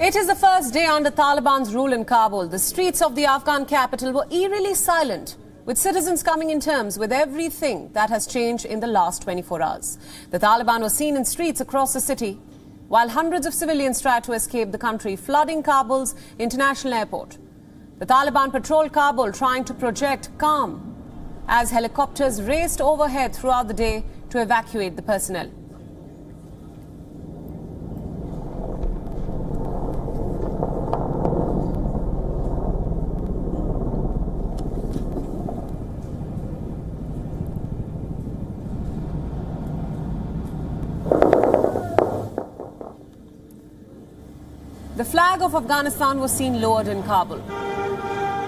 It is the first day under Taliban's rule in Kabul. The streets of the Afghan capital were eerily silent, with citizens coming in terms with everything that has changed in the last 24 hours. The Taliban was seen in streets across the city, while hundreds of civilians tried to escape the country, flooding Kabul's international airport. The Taliban patrolled Kabul, trying to project calm, as helicopters raced overhead throughout the day to evacuate the personnel. The flag of Afghanistan was seen lowered in Kabul.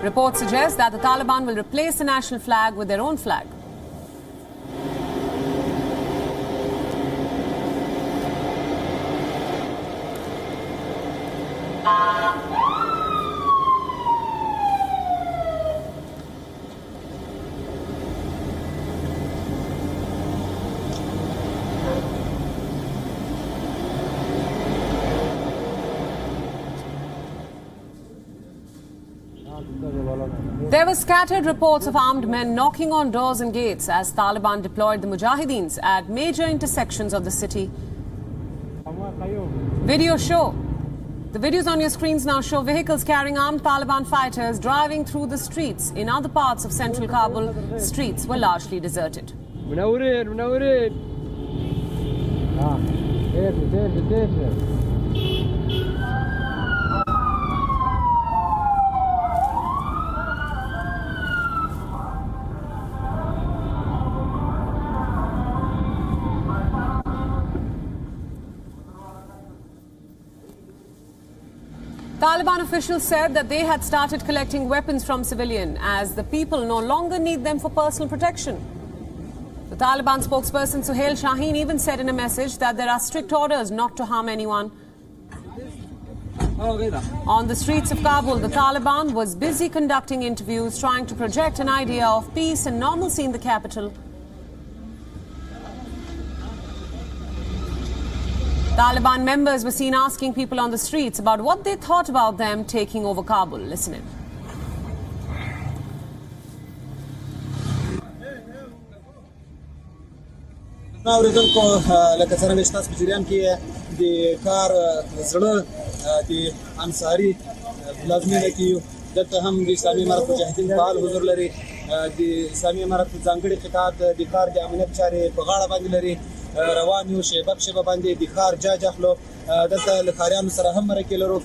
Reports suggest that the Taliban will replace the national flag with their own flag. There were scattered reports of armed men knocking on doors and gates as Taliban deployed the Mujahideens at major intersections of the city. The videos on your screens now show vehicles carrying armed Taliban fighters driving through the streets. In other parts of central Kabul, streets were largely deserted. Taliban officials said that they had started collecting weapons from civilians as the people no longer need them for personal protection. The Taliban spokesperson Suhail Shaheen even said in a message that there are strict orders not to harm anyone. On the streets of Kabul, the Taliban was busy conducting interviews, trying to project an idea of peace and normalcy in the capital. Taliban members were seen asking people on the streets about what they thought about them taking over Kabul. Listen in. دلته هم د اسلامي امارت مجاهدین فعال حضور لري د اسلامي امارت ځانګړي قطاعت د ښار د امنیت چارې په غاړه باندې لري روان یو شیبه په شیبه باندې د ښار جاج اخلو دلته له ښاریانو سره هم مرکې لرو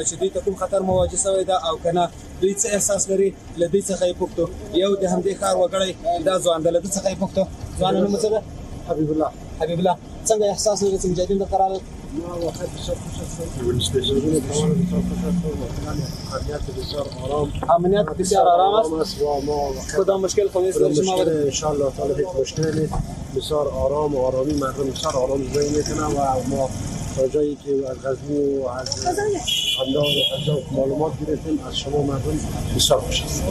چې دوی ته کوم خطر مواجه شوی ده او که نه دوی څه احساس لري له دوی څخه یې پوښتو یو د همدې ښار وګړی دا ځوان ده له ده څخه یې پوښتو ځوانه نوم څه ده حبیب الله څنګه احساس لري چې مجاهدین دلته راغلل امنیت بسیار آرام است کدام مشکل خودش ان شاء الله تعالی هیچ مشکلی بسیار آرام و آرامی مردم بسیار آرام زندگی میکنن و ما تا جایی که از غزنی و از همدان و حجاب معلومات گرفتیم از شما مردم بسیار خوش است.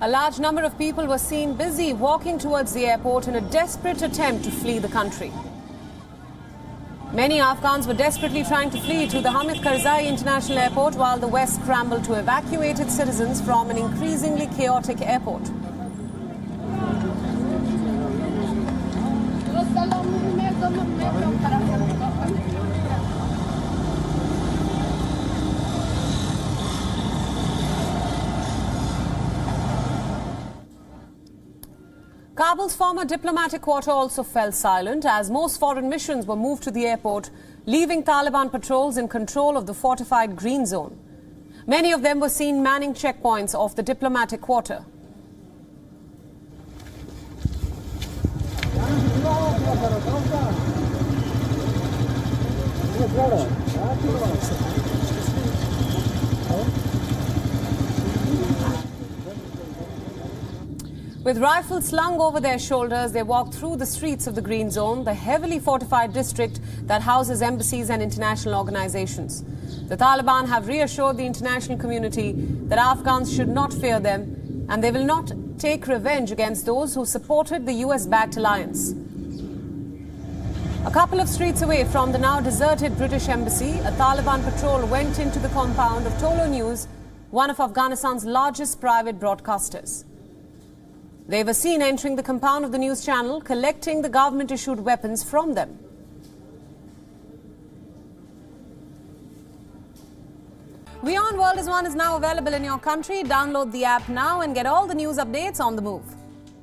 A large number of people were seen busy walking towards the airport in a desperate attempt to flee the country. Many Afghans were desperately trying to flee to the Hamid Karzai International Airport while the West scrambled to evacuate its citizens from an increasingly chaotic airport. Kabul's former diplomatic quarter also fell silent as most foreign missions were moved to the airport, leaving Taliban patrols in control of the fortified green zone. Many of them were seen manning checkpoints of the diplomatic quarter. With rifles slung over their shoulders, they walked through the streets of the Green Zone, the heavily fortified district that houses embassies and international organizations. The Taliban have reassured the international community that Afghans should not fear them and they will not take revenge against those who supported the US-backed alliance. A couple of streets away from the now deserted British embassy, a Taliban patrol went into the compound of Tolo News, one of Afghanistan's largest private broadcasters. They were seen entering the compound of the news channel, collecting the government-issued weapons from them. WION World is now available in your country. Download the app now and get all the news updates on the move.